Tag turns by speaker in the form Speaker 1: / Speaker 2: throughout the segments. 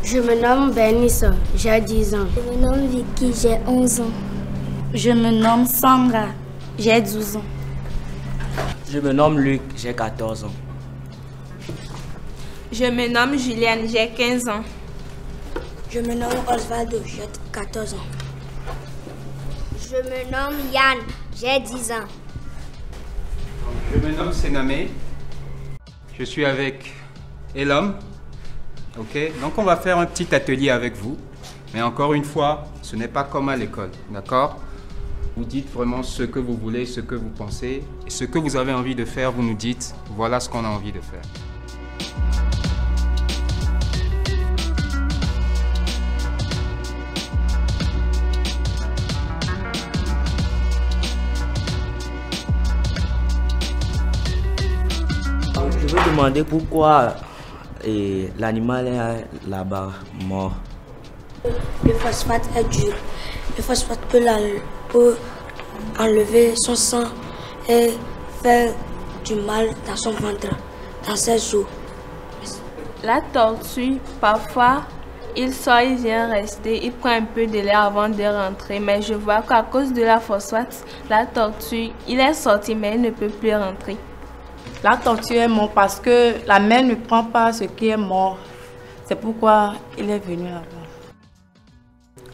Speaker 1: Je me nomme Benissa, j'ai 10 ans.
Speaker 2: Je me nomme Vicky, j'ai 11 ans.
Speaker 3: Je me nomme Sandra, j'ai 12 ans.
Speaker 4: Je me nomme Luc, j'ai 14 ans.
Speaker 5: Je me nomme Juliane, j'ai 15 ans.
Speaker 6: Je me nomme Osvaldo, j'ai 14 ans.
Speaker 7: Je me nomme Yann, j'ai 10 ans.
Speaker 8: Je me nomme Sénamé. Je suis avec Elam. Ok, donc on va faire un petit atelier avec vous. Mais encore une fois, ce n'est pas comme à l'école, d'accord? Vous dites vraiment ce que vous voulez, ce que vous pensez. Et ce que vous avez envie de faire, vous nous dites, voilà ce qu'on a envie de faire.
Speaker 4: Je veux demander pourquoi l'animal est là-bas, mort.
Speaker 6: Le phosphate est dur. Le phosphate peut enlever son sang et faire du mal dans son ventre, dans ses os.
Speaker 5: La tortue, parfois, il sort, il vient rester, il prend un peu de l'air avant de rentrer. Mais je vois qu'à cause de la phosphate, la tortue, il est sorti, mais il ne peut plus rentrer.
Speaker 3: La tortue est morte parce que la mer ne prend pas ce qui est mort. C'est pourquoi il est venu là-bas.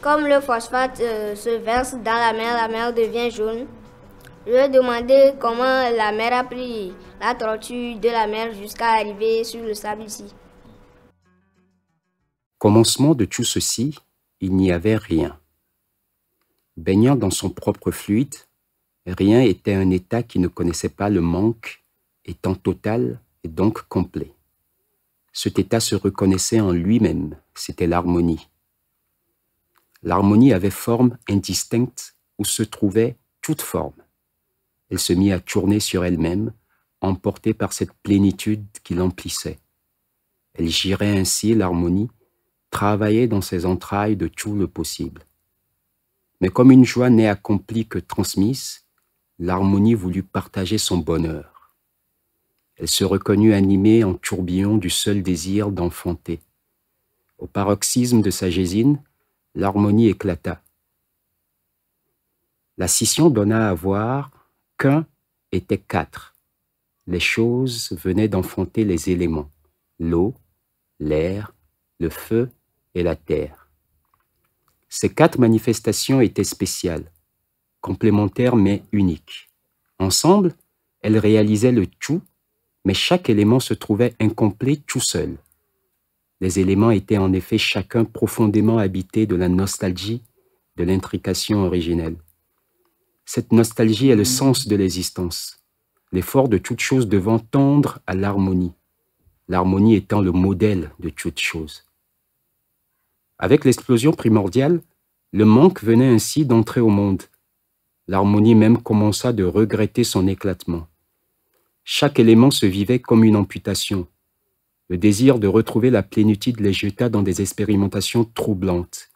Speaker 7: Comme le phosphate se verse dans la mer devient jaune. Je vais demander comment la mer a pris la tortue de la mer jusqu'à arriver sur le sable ici.
Speaker 9: Commencement de tout ceci, il n'y avait rien. Baignant dans son propre fluide, rien était un état qui ne connaissait pas le manque, étant total et donc complet. Cet état se reconnaissait en lui-même, c'était l'harmonie. L'harmonie avait forme indistincte où se trouvait toute forme. Elle se mit à tourner sur elle-même, emportée par cette plénitude qui l'emplissait. Elle girait ainsi, l'harmonie, travaillait dans ses entrailles de tout le possible. Mais comme une joie n'est accomplie que transmise, l'harmonie voulut partager son bonheur. Elle se reconnut animée en tourbillon du seul désir d'enfanter. Au paroxysme de sa gésine, l'harmonie éclata. La scission donna à voir qu'un était quatre. Les choses venaient d'enfanter les éléments, l'eau, l'air, le feu et la terre. Ces quatre manifestations étaient spéciales, complémentaires mais uniques. Ensemble, elles réalisaient le tout, mais chaque élément se trouvait incomplet tout seul. Les éléments étaient en effet chacun profondément habités de la nostalgie de l'intrication originelle. Cette nostalgie est le sens de l'existence, l'effort de toute chose devant tendre à l'harmonie, l'harmonie étant le modèle de toute chose. Avec l'explosion primordiale, le manque venait ainsi d'entrer au monde. L'harmonie même commença de regretter son éclatement. Chaque élément se vivait comme une amputation. Le désir de retrouver la plénitude les jeta dans des expérimentations troublantes.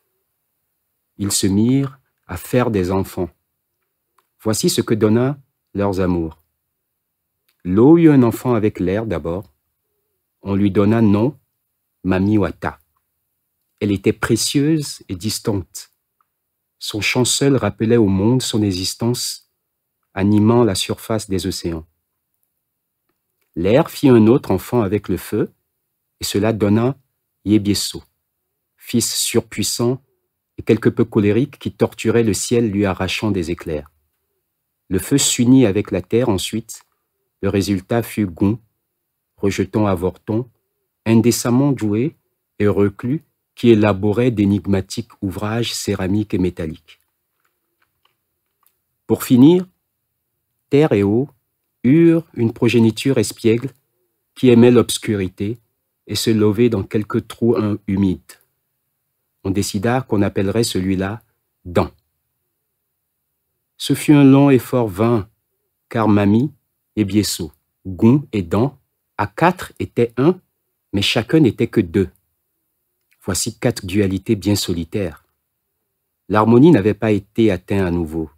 Speaker 9: Ils se mirent à faire des enfants. Voici ce que donna leurs amours. L'eau eut un enfant avec l'air d'abord. On lui donna nom Mamiwata. Elle était précieuse et distante. Son chant seul rappelait au monde son existence, animant la surface des océans. L'air fit un autre enfant avec le feu, et cela donna Yebieso, fils surpuissant et quelque peu colérique qui torturait le ciel lui arrachant des éclairs. Le feu s'unit avec la terre ensuite, le résultat fut Gon, rejeton avorton, indécemment doué et reclus qui élaborait d'énigmatiques ouvrages céramiques et métalliques. Pour finir, terre et eau eurent une progéniture espiègle qui aimait l'obscurité et se levait dans quelques trous humides. On décida qu'on appellerait celui-là Dan. Ce fut un long effort vain, car Mami et Bieso, Gon et Dan, à quatre étaient un, mais chacun n'était que deux. Voici quatre dualités bien solitaires. L'harmonie n'avait pas été atteinte à nouveau.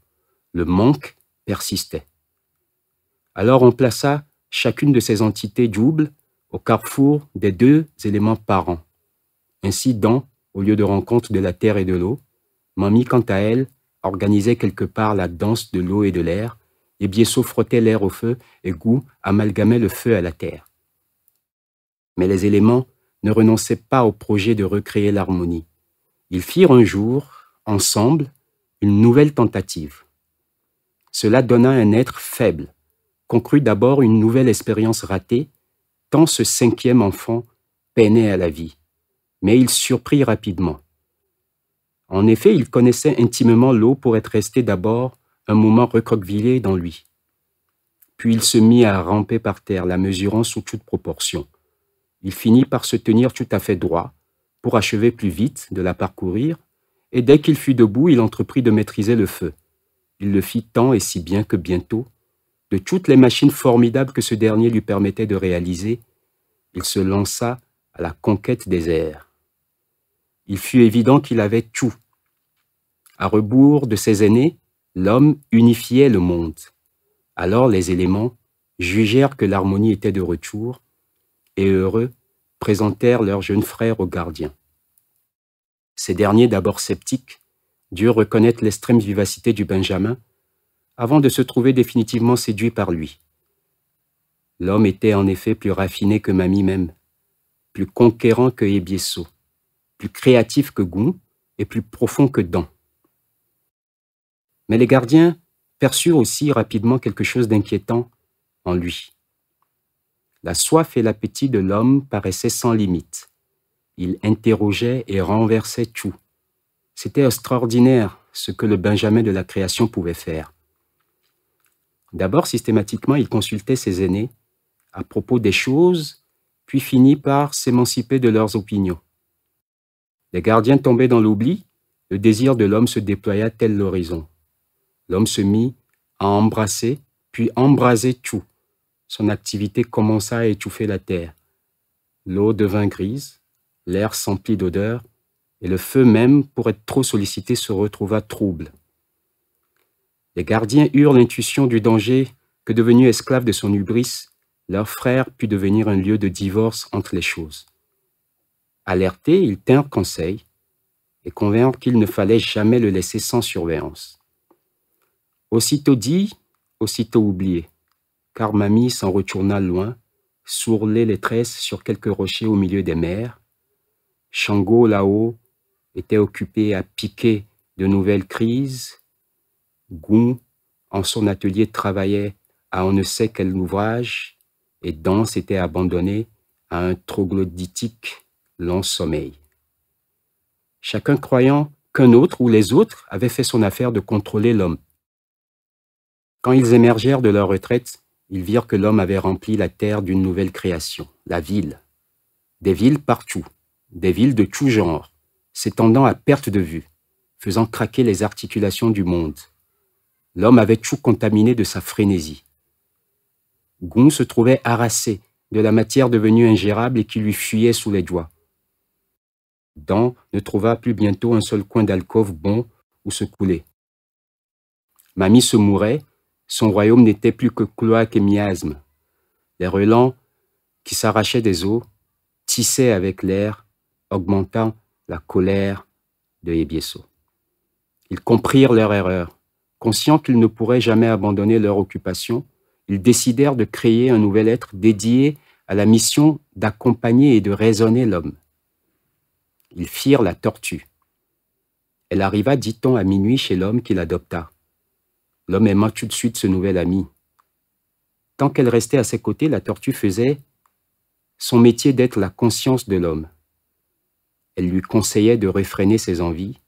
Speaker 9: Le manque persistait. Alors on plaça chacune de ces entités doubles au carrefour des deux éléments parents. Ainsi, au lieu de rencontre de la terre et de l'eau, Mamie, quant à elle, organisait quelque part la danse de l'eau et de l'air, et Biesso frottait l'air au feu, et Gou amalgamait le feu à la terre. Mais les éléments ne renonçaient pas au projet de recréer l'harmonie. Ils firent un jour, ensemble, une nouvelle tentative. Cela donna un être faible, qu'on crut d'abord une nouvelle expérience ratée, tant ce cinquième enfant peinait à la vie. Mais il surprit rapidement. En effet, il connaissait intimement l'eau pour être resté d'abord un moment recroquevillé dans lui. Puis il se mit à ramper par terre, la mesurant sous toute proportion. Il finit par se tenir tout à fait droit, pour achever plus vite de la parcourir, et dès qu'il fut debout, il entreprit de maîtriser le feu. Il le fit tant et si bien que bientôt, de toutes les machines formidables que ce dernier lui permettait de réaliser, il se lança à la conquête des airs. Il fut évident qu'il avait tout. À rebours de ses aînés, l'homme unifiait le monde. Alors les éléments jugèrent que l'harmonie était de retour, et heureux, présentèrent leur jeune frère aux gardiens. Ces derniers, d'abord sceptiques, durent reconnaître l'extrême vivacité du Benjamin, avant de se trouver définitivement séduits par lui. L'homme était en effet plus raffiné que Mamie même, plus conquérant que Ebiesso, plus créatif que Gou et plus profond que Dan. Mais les gardiens perçurent aussi rapidement quelque chose d'inquiétant en lui. La soif et l'appétit de l'homme paraissaient sans limite. Il interrogeait et renversait tout. C'était extraordinaire ce que le Benjamin de la création pouvait faire. D'abord, systématiquement, il consultait ses aînés à propos des choses, puis finit par s'émanciper de leurs opinions. Les gardiens tombaient dans l'oubli, le désir de l'homme se déploya tel l'horizon. L'homme se mit à embrasser, puis embraser tout. Son activité commença à étouffer la terre. L'eau devint grise, l'air s'emplit d'odeurs, et le feu même, pour être trop sollicité, se retrouva trouble. Les gardiens eurent l'intuition du danger que, devenu esclave de son hubris, leur frère put devenir un lieu de divorce entre les choses. Alertés, ils tinrent conseil et convinrent qu'il ne fallait jamais le laisser sans surveillance. Aussitôt dit, aussitôt oublié, car Mamie s'en retourna loin, sourlait les tresses sur quelques rochers au milieu des mers. Shango, là-haut, était occupé à piquer de nouvelles crises. Gou, en son atelier, travaillait à on ne sait quel ouvrage, et Dan s'était abandonné à un troglodytique long sommeil. Chacun croyant qu'un autre ou les autres avaient fait son affaire de contrôler l'homme. Quand ils émergèrent de leur retraite, ils virent que l'homme avait rempli la terre d'une nouvelle création, la ville. Des villes partout, des villes de tout genre, s'étendant à perte de vue, faisant craquer les articulations du monde. L'homme avait tout contaminé de sa frénésie. Gou se trouvait harassé de la matière devenue ingérable et qui lui fuyait sous les doigts. Dan ne trouva plus bientôt un seul coin d'alcôve bon où se couler. Mamie se mourait, son royaume n'était plus que cloaque et miasme. Les relents qui s'arrachaient des eaux tissaient avec l'air, augmentant la colère de Ebiesso. Ils comprirent leur erreur. Conscients qu'ils ne pourraient jamais abandonner leur occupation, ils décidèrent de créer un nouvel être dédié à la mission d'accompagner et de raisonner l'homme. Ils firent la tortue. Elle arriva, dit-on, à minuit chez l'homme qui l'adopta. L'homme aima tout de suite ce nouvel ami. Tant qu'elle restait à ses côtés, la tortue faisait son métier d'être la conscience de l'homme. Elle lui conseillait de réfréner ses envies,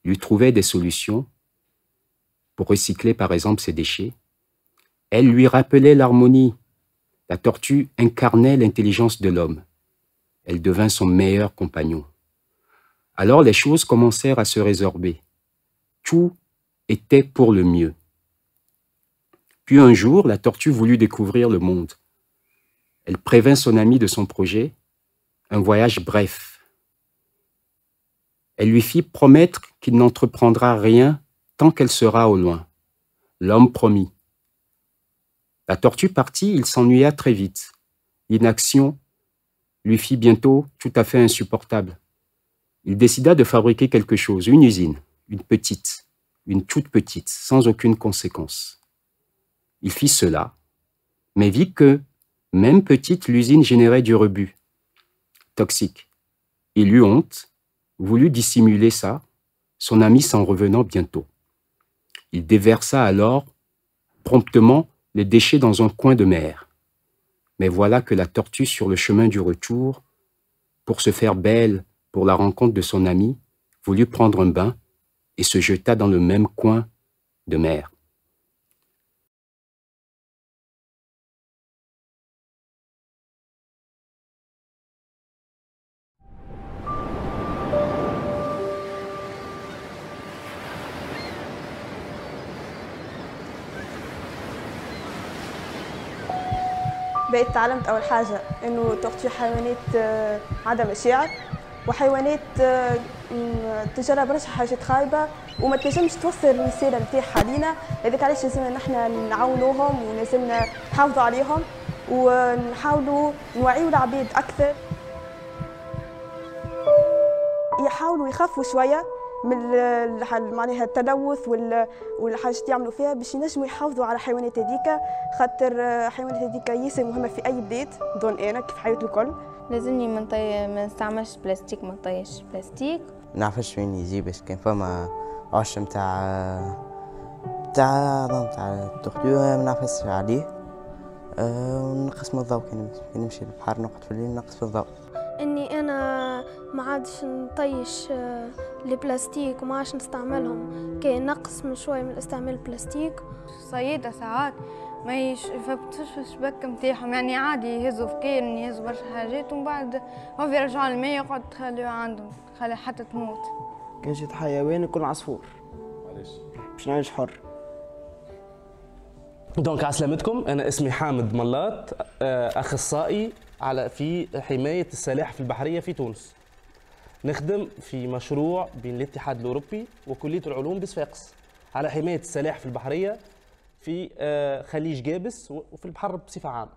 Speaker 9: lui trouvait des solutions, pour recycler par exemple ses déchets. Elle lui rappelait l'harmonie. La tortue incarnait l'intelligence de l'homme. Elle devint son meilleur compagnon. Alors les choses commencèrent à se résorber. Tout était pour le mieux. Puis un jour, la tortue voulut découvrir le monde. Elle prévint son ami de son projet, un voyage bref. Elle lui fit promettre qu'il n'entreprendra rien tant qu'elle sera au loin. L'homme promit. La tortue partit, il s'ennuya très vite. L'inaction lui fit bientôt tout à fait insupportable. Il décida de fabriquer quelque chose, une usine, une toute petite, sans aucune conséquence. Il fit cela, mais vit que, même petite, l'usine générait du rebut, toxique. Il eut honte, voulut dissimuler ça, son ami s'en revenant bientôt. Il déversa alors, promptement, les déchets dans un coin de mer. Mais voilà que la tortue, sur le chemin du retour, pour se faire belle pour la rencontre de son ami, voulut prendre un bain et se jeta dans le même coin de mer.
Speaker 10: بقيت تعلمت أول حاجة إنه التورتو حيوانات عدم مشاعر وحيوانات تجرب برشا حاجات خايبة وما تنجمش توصل الرسالة نتاعها لينا، لذلك علاش لازمنا نحن نعاونوهم ولازمنا نحافظوا عليهم ونحاولوا نوعيوا العباد أكثر، يحاولوا يخفوا شوية من معناها التلوث والحاجات يعملوا فيها باش ينجموا يحافظوا على الحيوانات هذيك، خاطر الحيوانات هذيك ياسر مهمه في اي بلاد دون انا كيف حياة الكل.
Speaker 5: لازمني ما نستعملش بلاستيك، ما نطيش بلاستيك.
Speaker 11: ما نعرفش وين يجي باش كان فما عش نتاع التورتو ما نعرفش عليه، ونقسم الضوء كان نمشي للبحر نقعد في الليل نقص في الضوء.
Speaker 2: اني انا ما عادش نطيش لي بلاستيك وما عادش نستعملهم، كاين نقص من شويه من استعمال البلاستيك.
Speaker 12: صيادة ساعات ما يفبطوش في الشبك نتاعهم، يعني عادي يهزوا في كاين يهزوا برشا حاجات ومن بعد هو يرجعوا الماء يقعد تخليوها عندهم خلي حتى تموت.
Speaker 13: كان جيت حيوان يكون عصفور. علاش؟ باش نعيش حر.
Speaker 14: دونك عسلامتكم، انا اسمي حامد ملاط، اخصائي في حمايه السلاحف البحريه في تونس. نخدم في مشروع بين الاتحاد الاوروبي وكليه العلوم بصفاقس على حمايه السلاحف البحريه في خليج جابس وفي البحر بصفه عامه.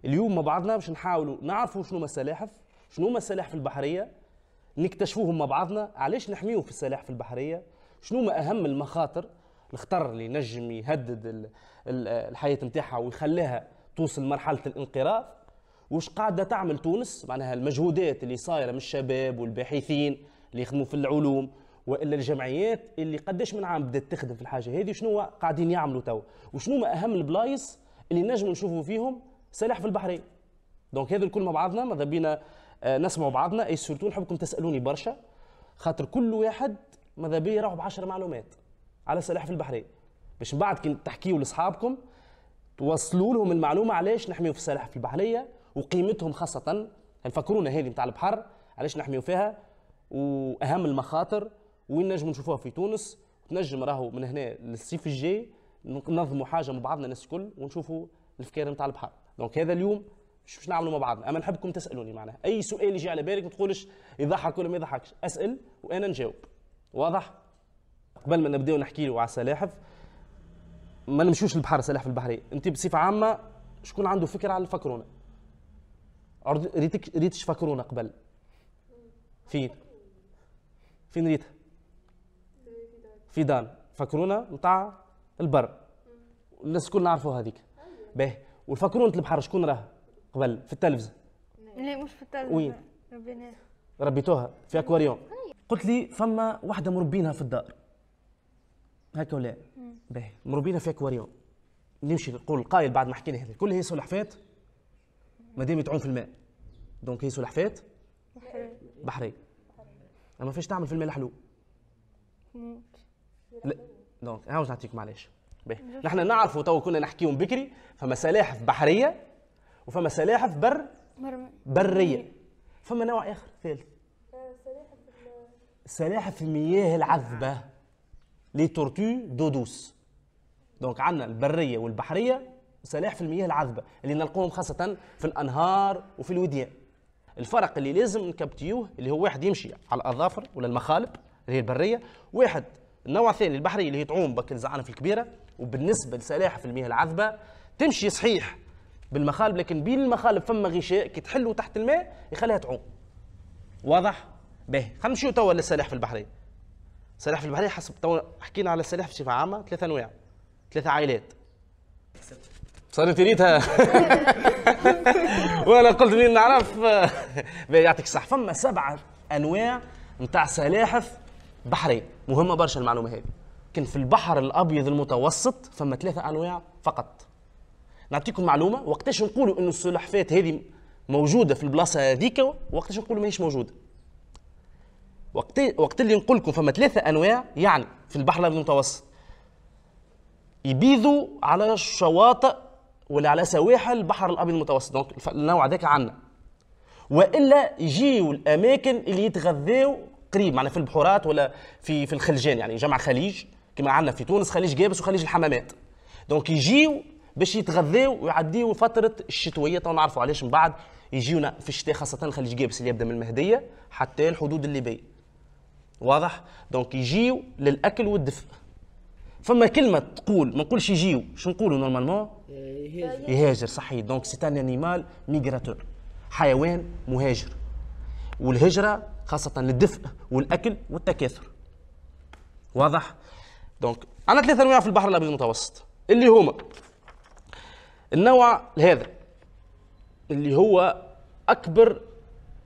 Speaker 14: اليوم مع بعضنا باش نحاولوا نعرفوا شنو هما السلاحف، شنو هما السلاحف البحريه، نكتشفوهم مع بعضنا، علاش نحميوهم في السلاحف البحريه، شنو هما اهم المخاطر، الخطر اللي نجم يهدد الحياه نتاعها ويخليها توصل لمرحله الانقراض، وش قاعده تعمل تونس، معناها المجهودات اللي صايره من الشباب والباحثين اللي يخدموا في العلوم والا الجمعيات اللي قداش من عام بدات تخدم في الحاجه هذه، شنو قاعدين يعملوا تو، وشنو ما اهم البلايص اللي نجموا نشوفوا فيهم السلاحف البحريه. دونك هذا الكل مع بعضنا، ماذا بينا نسمعوا بعضنا، اي سورتو نحبكم تسالوني برشا، خاطر كل واحد ماذا بيه يروح ب10 معلومات على السلاحف البحريه، باش من بعد كي تحكيوا لاصحابكم توصلوا لهم المعلومه علاش نحميوا في السلاحف البحريه وقيمتهم، خاصه الفكرونا هذه نتاع البحر علاش نحميوا فيها، واهم المخاطر وين نجموا نشوفوها في تونس. تنجم راهو من هنا للصيف الجاي ننظموا حاجه مع بعضنا الناس الكل ونشوفوا الفكاره نتاع البحر. دونك هذا اليوم باش نعملوا مع بعضنا، اما نحبكم تسالوني معناها اي سؤال يجي على بالك ما تقولش يضحك ولا ما يضحكش، اسال وانا نجاوب. واضح؟ قبل ما نبداو نحكي له على السلاحف، ما نمشوش للبحر السلاحف البحريه، انت بصفه عامه شكون عنده فكره على الفكرونه؟ ريتش فكرونه قبل؟ فين ريتها؟ في دان فكرونه نتاع البر، الناس الكل نعرفوا هذيك. باهي، والفكرونه البحر شكون راه قبل في التلفزه؟
Speaker 12: لا مش في التلفزه.
Speaker 14: وين؟
Speaker 12: ربيناها.
Speaker 14: ربيتوها في اكواريوم. قلت لي فما واحده مربينها في الدار هكا ولا؟ باهي، مربينها في اكواريوم. نمشي نقول القايل بعد ما حكينا هذا كل هي سلحفات مادام يتعوم في الماء، دونك هي سلحفات بحريه. اما فاش تعمل في الماء الحلو؟ لا، دونك عاوز نعطيكم علاش. باهي، نحن نعرفوا تو كنا نحكيهم بكري، فما سلاحف بحريه وفما سلاحف بريه. فما نوع اخر ثالث، سلاحف المياه العذبه، لي تورتو دودوس. دونك عندنا البريه والبحريه سلاحف المياه العذبه اللي نلقوهم خاصه في الانهار وفي الوديان. الفرق اللي لازم نكبتيوه اللي هو واحد يمشي على الاظافر ولا المخالب اللي هي البريه، واحد النوع الثاني البحريه اللي هي تعوم بك الزعانف الكبيره. وبالنسبه لسلاحف المياه العذبه تمشي صحيح بالمخالب، لكن بين المخالب فما غشاء كي تحلوا تحت الماء يخليها تعوم. واضح؟ باهي خلينا نمشيو توا للسلاحف البحريه. السلاحف البحريه حسب توا حكينا على السلاحف بصفه عامه 3 انواع 3 عائلات. صارت ريتها وانا قلت لي نعرف. يعطيك الصحه. فما 7 انواع نتاع سلاحف بحريه، مهمه برشا المعلومه هذه. كان في البحر الابيض المتوسط فما 3 انواع فقط. نعطيكم معلومه وقتاش نقولوا انه السلحفات هذه موجوده في البلاصه هذيك وقتاش نقولوا ماهيش موجوده. وقت اللي نقول لكم فما 3 انواع يعني في البحر الابيض المتوسط يبيضوا على شواطئ ولا على سواحل البحر الابيض المتوسط، دونك النوع هذاك عندنا. والا يجيوا الاماكن اللي يتغذاو قريب معنا في البحورات ولا في الخلجان، يعني جمع خليج كما عندنا في تونس خليج جابس وخليج الحمامات. دونك يجيو باش يتغذاو ويعديوا فتره الشتويه. تو نعرفوا علاش من بعد يجيونا في الشتاء خاصه الخليج جابس اللي يبدا من المهديه حتى الحدود الليبيه. واضح؟ دونك يجيو للاكل والدفء. فما كلمه تقول ما نقولش يجيو، شو نقولوا نورمالمون؟ يهاجر. صحيح. دونك سي ان انيمال ميغراتور، حيوان مهاجر. والهجره خاصه للدفء والاكل والتكاثر. واضح؟ دونك عندنا 3 انواع في البحر الابيض المتوسط اللي هما النوع هذا اللي هو اكبر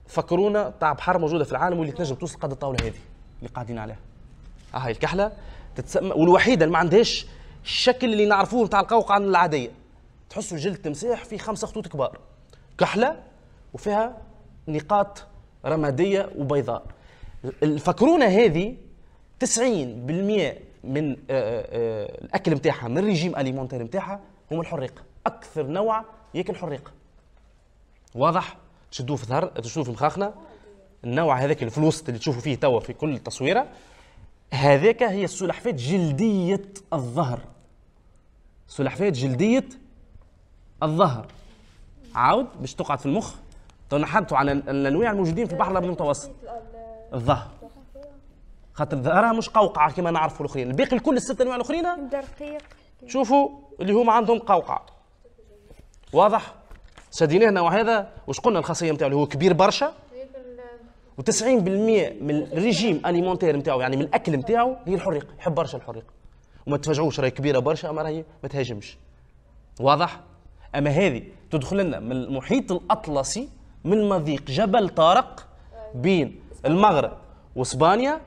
Speaker 14: فكرونه تاع بحر موجوده في العالم واللي تنجم توصل قد الطاوله هذه اللي قاعدين عليها. هاي الكحله تتسمى والوحيده اللي ما عندهاش الشكل اللي نعرفوه تاع القوقعه العاديه. تحسوا جلد تمساح فيه 5 خطوط كبار، كحله وفيها نقاط رماديه وبيضاء. الفكرونه هذه 90% من الاكل نتاعها من الريجيم اليمونتير نتاعها هم الحريق. اكثر نوع ياكل حريق. واضح؟ تشدوه في ظهر تشدوه في مخاخنا. النوع هذاك اللي في الوسط اللي تشوفوا فيه توا في كل تصويره هذاك هي السلحفات جلديه الظهر. سلحفات جلديه الظهر. عاود باش تقعد في المخ. نحدثوا عن الانواع الموجودين في البحر الابيض المتوسط. الظهر خاطر ظهرها مش قوقعه كما نعرفوا الاخرين. الباقي الكل ال6 انواع الاخرين شوفوا اللي هما عندهم قوقعه. واضح؟ شديناه النوع هذا واش قلنا الخاصيه نتاعو اللي هو كبير برشا و90% من الريجيم اليمونتير نتاعو يعني من الاكل نتاعو هي الحريق. يحب برشا الحريق وما تفاجئوش راهي كبيره برشا اما راهي ما تهاجمش. واضح؟ اما هذه تدخل لنا من المحيط الاطلسي من مضيق جبل طارق بين المغرب واسبانيا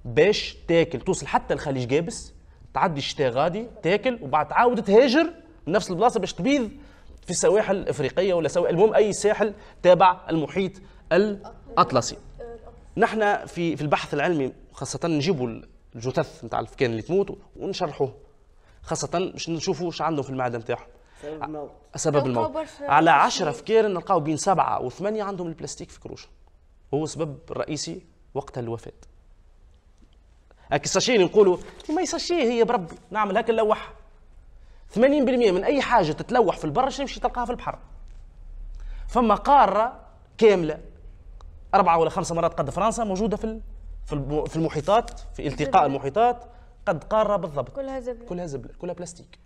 Speaker 14: باش تاكل توصل حتى الخليج جابس، تعدي الشتاء غادي تاكل وبعد تعاود تهاجر من نفس البلاصه باش تبيض في السواحل الافريقيه ولا المهم اي ساحل تابع المحيط الاطلسي. نحن في البحث العلمي خاصه نجيبوا الجثث نتاع الفكان اللي تموت ونشرحوه خاصه باش نشوفوا واش عندهم في المعده نتاعهم. سبب الموت على 10 فكان نلقاو بين 7 و8 عندهم البلاستيك في كروشهم. هو السبب الرئيسي وقت الوفاه. هاك الساشيه نقولوا ما يساشيه هي بربي نعمل هاك نلوحها. 80% من اي حاجه تتلوح في البر تمشي تلقاها في البحر. فما قاره كامله 4 ولا 5 مرات قد فرنسا موجوده في المحيطات في التقاء المحيطات قد قاره بالضبط. كلها زبله كلها بلاستيك.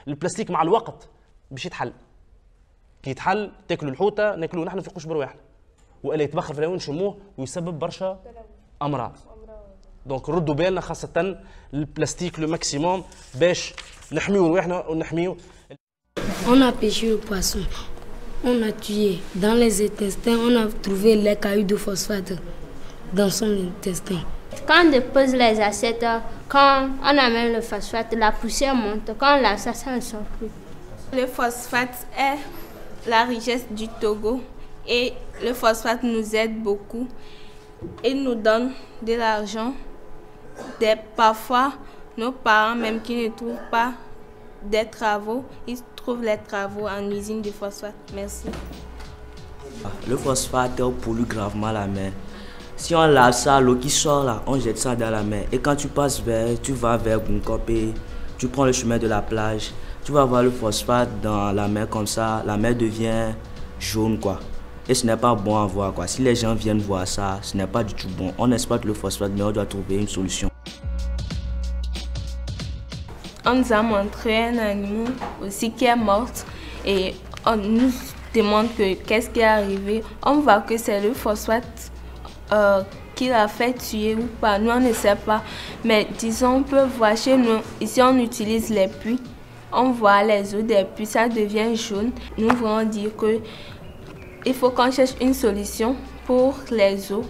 Speaker 14: البلاستيك مع الوقت باش يتحل. كي يتحل تاكلوا الحوته ناكلوه نحن في قشبر واحد والا يتبخر في الهواء نشموه ويسبب برشا امراض. دونك ردوا بالنا خاصه البلاستيك لو ماكسيموم باش نحميو رواحنا ونحميو.
Speaker 1: On a pêché le poisson, on a tué. Dans les intestins, on a trouvé les cailloux de phosphate dans son intestin.
Speaker 7: Quand on dépose les assiettes, quand on amène le phosphate, la poussière monte. Quand on lave ça, ça ne sort plus.
Speaker 5: Le phosphate est la richesse du Togo et le phosphate nous aide beaucoup. Il nous donne de l'argent. Parfois, nos parents, même qui ne trouvent pas des travaux, ils trouvent les travaux en usine de phosphate. Merci.
Speaker 4: Le phosphate pollue gravement la mer. Si on lave ça, l'eau qui sort là, on jette ça dans la mer. Et quand tu vas vers Bunkopé, tu prends le chemin de la plage, tu vas voir le phosphate dans la mer comme ça, la mer devient jaune quoi. Et ce n'est pas bon à voir quoi. Si les gens viennent voir ça, ce n'est pas du tout bon. On exploite le phosphate, mais on doit trouver une solution.
Speaker 5: On nous a montré un animal aussi qui est mort et on nous demande qu'est-ce qui est arrivé. On voit que c'est le phosphate qui l'a fait tuer ou pas, nous on ne sait pas. Mais disons, on peut voir chez nous, ici on utilise les puits, on voit les eaux des puits, ça devient jaune. Nous voulons dire que il faut qu'on cherche une solution pour les eaux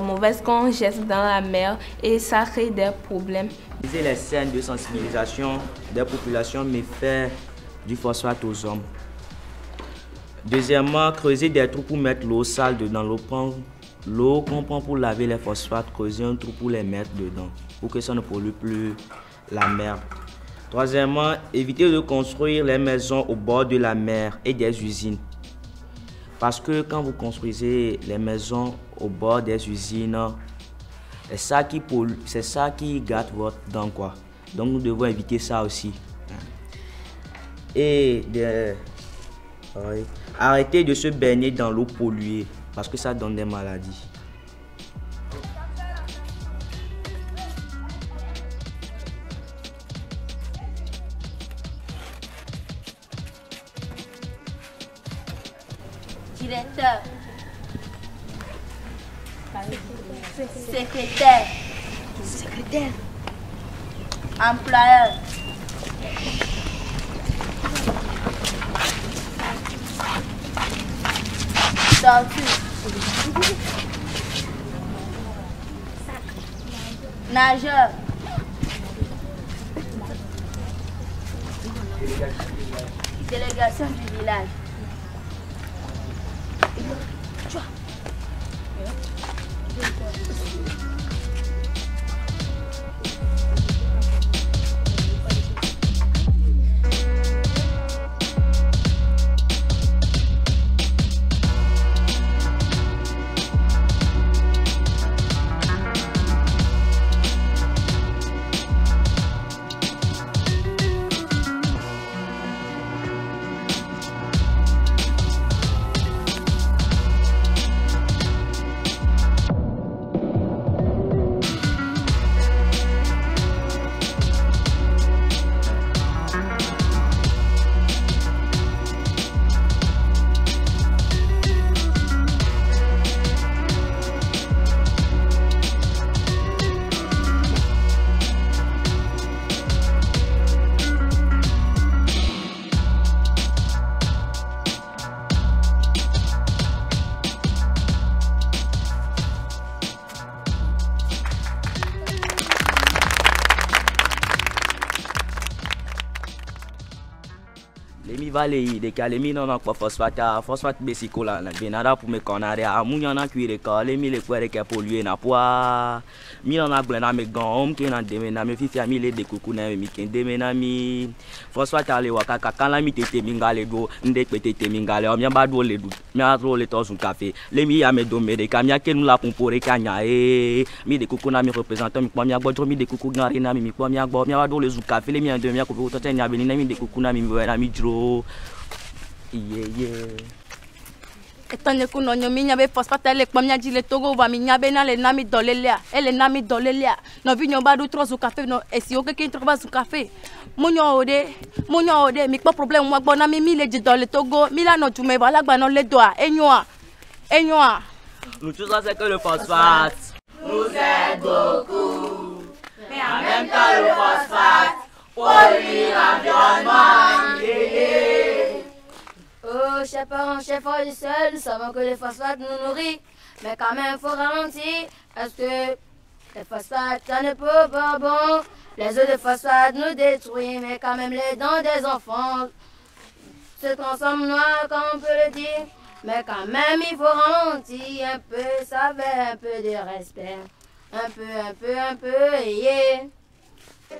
Speaker 5: mauvaises qu'on jette dans la mer et ça crée des problèmes.
Speaker 4: Les scènes de sensibilisation des populations méfaits du phosphate aux hommes. Deuxièmement, creuser des trous pour mettre l'eau sale dedans. L'eau qu'on prend pour laver les phosphates, creuser un trou pour les mettre dedans, pour que ça ne pollue plus la mer. Troisièmement, éviter de construire les maisons au bord de la mer et des usines. Parce que quand vous construisez les maisons au bord des usines, c'est ça qui pollue, c'est ça qui gâte votre dent, quoi. Donc nous devons éviter ça aussi. Et arrêter de se baigner dans l'eau polluée parce que ça donne des maladies.
Speaker 7: Directeur, secrétaire, employeur, tortue, nageur, délégation du village.
Speaker 4: Valley de kalemi non kwa phosphate besikola na benada pour me konare amunya na kuire ka le mi le kwere ke polluer na poa mi na glena me gom ke na deme na me fifi ami le de kuku na mi ken deme na mi phosphate ale wakaka kala mi tete mingale do nde petete mingale o mi ba do le du mi a tro le to sun café le mi ya me do me de kamia ke nu la pompore kanya mi de kuku na mi représentant mi kwa mi agbo mi de kuku ngari na mi kwa mi agbo mi ba do le zu café le mi en de mi ko to tenya beni na mi de kuku na mi na mi dro
Speaker 15: Etone kuno nyomi nyabe phosphate le kpamia jile togo va mi nyabe na le nami dolelia ele nami dolelia no vi nyoba du trozo café no esi o ke troba su café munyo ode mi po problème mo gbo na mi le ji dole togo mi la no jume ba lagba no le doa enyoa
Speaker 4: nous tout ça c'est que le phosphate
Speaker 16: nous aide beaucoup mais en même temps le phosphate pollue l'environnement.
Speaker 7: Oh, chers parents, chers frères et sœurs, nous savons que les phosphates nous nourrissent, mais quand même, il faut ralentir, parce que les phosphates, ça ne peut pas bon. Les eaux de phosphate nous détruisent, mais quand même, les dents des enfants se transforment noires, comme on peut le dire. Mais quand même, il faut ralentir un peu, ça fait un peu de respect. Un peu, yeah.
Speaker 16: Le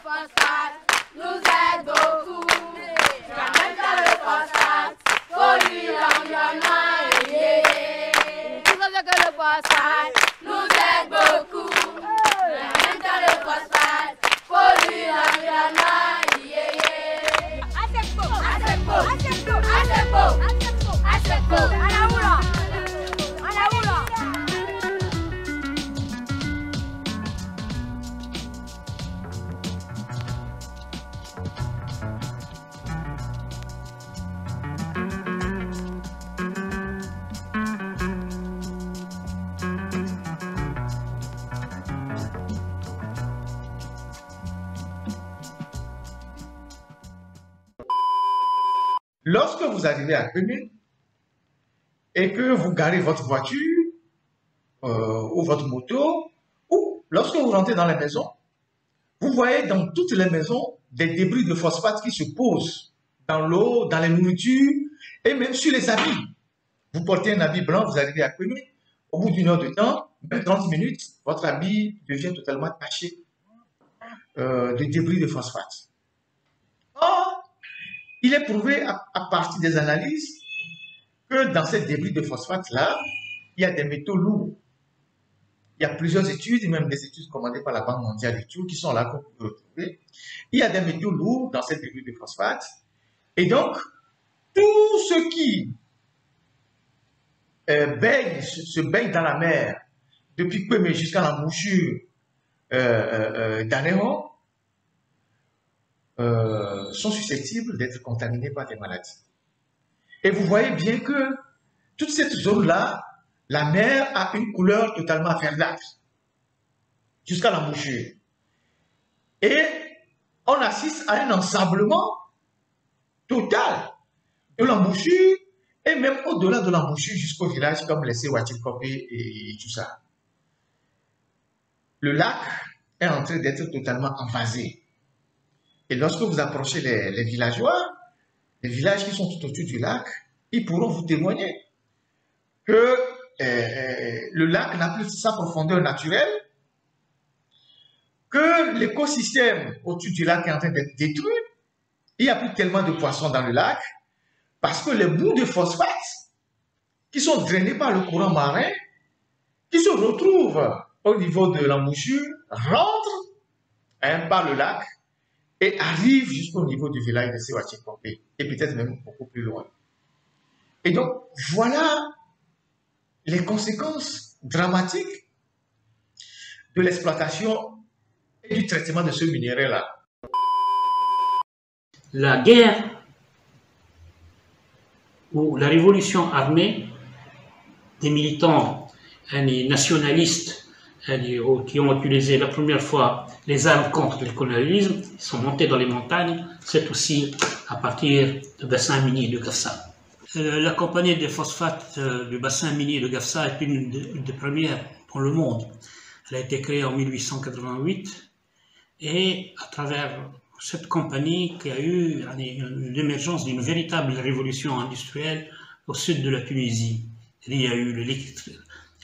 Speaker 16: phosphate nous aide beaucoup. Quand même que le phosphate pollue l'environnement. Tout ça que le phosphate nous aide beaucoup. Quand même que le phosphate pollue l'environnement.
Speaker 17: Lorsque vous arrivez à Kwémé et que vous garez votre voiture ou votre moto, ou lorsque vous rentrez dans la maison, vous voyez dans toutes les maisons des débris de phosphate qui se posent dans l'eau, dans les nourritures et même sur les habits. Vous portez un habit blanc, vous arrivez à Kwémé, au bout d'une heure de temps, même 30 minutes, votre habit devient totalement taché de débris de phosphate. Or, il est prouvé à partir des analyses que dans ces débris de phosphate-là, il y a des métaux lourds. Il y a plusieurs études, même des études commandées par la Banque mondiale et tout, qui sont là qu'on peut retrouver. Il y a des métaux lourds dans ces débris de phosphate. Et donc, tout ce qui se baigne dans la mer, depuis Kwémé jusqu'à l'embouchure d'Anéron, sont susceptibles d'être contaminés par des maladies. Et vous voyez bien que toute cette zone-là, la mer a une couleur totalement verdâtre jusqu'à l'embouchure. Et on assiste à un ensablement total de l'embouchure et même au-delà de l'embouchure jusqu'au village comme les Sewachikopé et tout ça. Le lac est en train d'être totalement envasé. Et lorsque vous approchez les villageois, les villages qui sont tout autour du lac, ils pourront vous témoigner que le lac n'a plus sa profondeur naturelle, que l'écosystème autour du lac est en train d'être détruit, il n'y a plus tellement de poissons dans le lac, parce que les bouts de phosphate qui sont drainés par le courant marin, qui se retrouvent au niveau de l'embouchure, rentrent par le lac et arrivent jusqu'au niveau du village de Sewachikopé, et peut-être même beaucoup plus loin. Et donc, voilà les conséquences dramatiques de l'exploitation et du traitement de ce minerai-là.
Speaker 18: La guerre ou la révolution armée des militants nationalistes qui ont utilisé la première fois les armes contre le colonialisme, ils sont montés dans les montagnes, c'est aussi à partir du bassin minier de Gafsa. La compagnie des phosphates du bassin minier de Gafsa est une des premières dans le monde. Elle a été créée en 1888 et à travers cette compagnie qui a eu l'émergence d'une véritable révolution industrielle au sud de la Tunisie. Il y a eu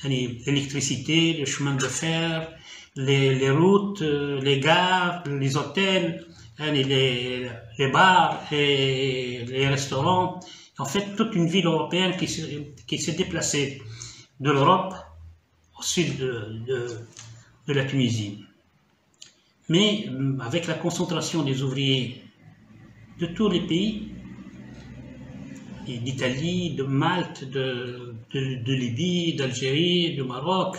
Speaker 18: l'électricité, le chemin de fer, les routes, les gares, les hôtels, les bars et les restaurants. En fait, toute une ville européenne qui s'est déplacée de l'Europe au sud de la Tunisie. Mais avec la concentration des ouvriers de tous les pays, d'Italie, de Malte, de Libye, d'Algérie, du Maroc,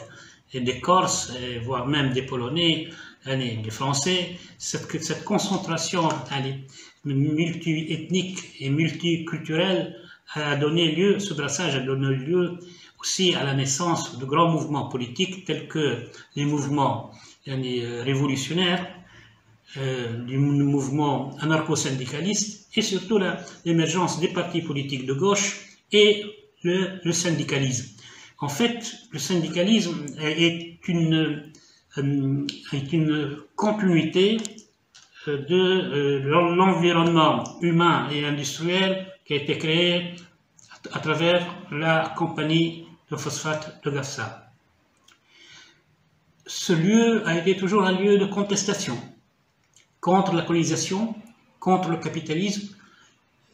Speaker 18: et des Corses, voire même des Polonais, des Français, cette concentration multi-ethnique et multiculturelle a donné lieu, ce brassage a donné lieu aussi à la naissance de grands mouvements politiques tels que les mouvements révolutionnaires, du mouvement anarcho-syndicaliste et surtout l'émergence des partis politiques de gauche et le syndicalisme. En fait, le syndicalisme est une continuité de l'environnement humain et industriel qui a été créé à travers la compagnie de phosphate de Gafsa. Ce lieu a été toujours un lieu de contestation contre la colonisation, contre le capitalisme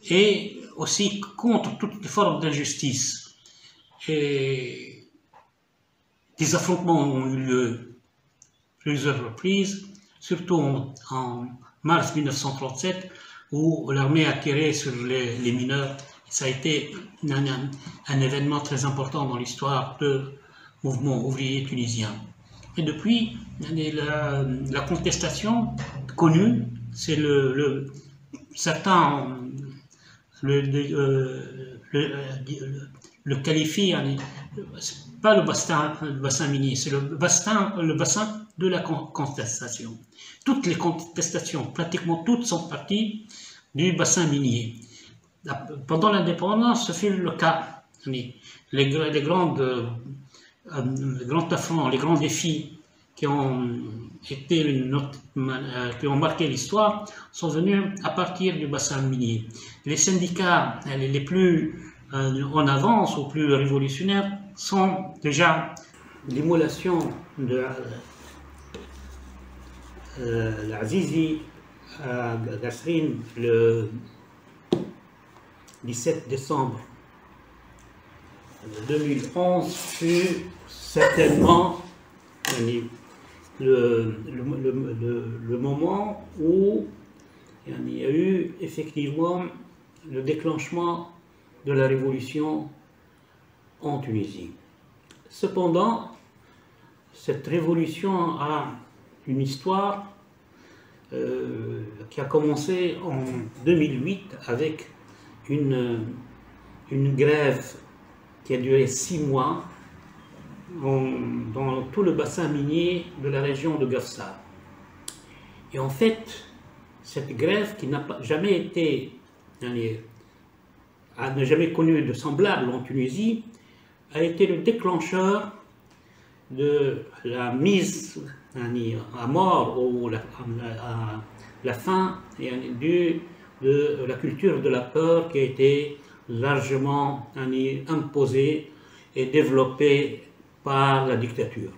Speaker 18: et aussi contre toutes les formes d'injustice. Et des affrontements ont eu lieu plusieurs reprises, surtout en mars 1937, où l'armée a tiré sur les mineurs. Ça a été un événement très important dans l'histoire du mouvement ouvrier tunisien. Et depuis, la contestation connue, c'est certains le qualifient, pas le bassin minier, c'est le bassin de la contestation. Toutes les contestations, pratiquement toutes, sont parties du bassin minier. pendant l'indépendance, ce fut le cas. Les grands affronts, les grands défis qui ont marqué l'histoire sont venus à partir du bassin minier. Les syndicats les plus en avance ou plus révolutionnaires sont déjà l'émulation de l'Azizi à Gasserine le 17 décembre 2011 fut certainement le moment où il y a eu effectivement le déclenchement de la révolution en Tunisie. Cependant, cette révolution a une histoire qui a commencé en 2008 avec une grève qui a duré 6 mois dans tout le bassin minier de la région de Gafsa. Et en fait, cette grève qui n'a jamais été, n'a jamais connu de semblable en Tunisie, a été le déclencheur de la mise à mort ou à la fin de la culture de la peur qui a été largement imposée et développée par la dictature.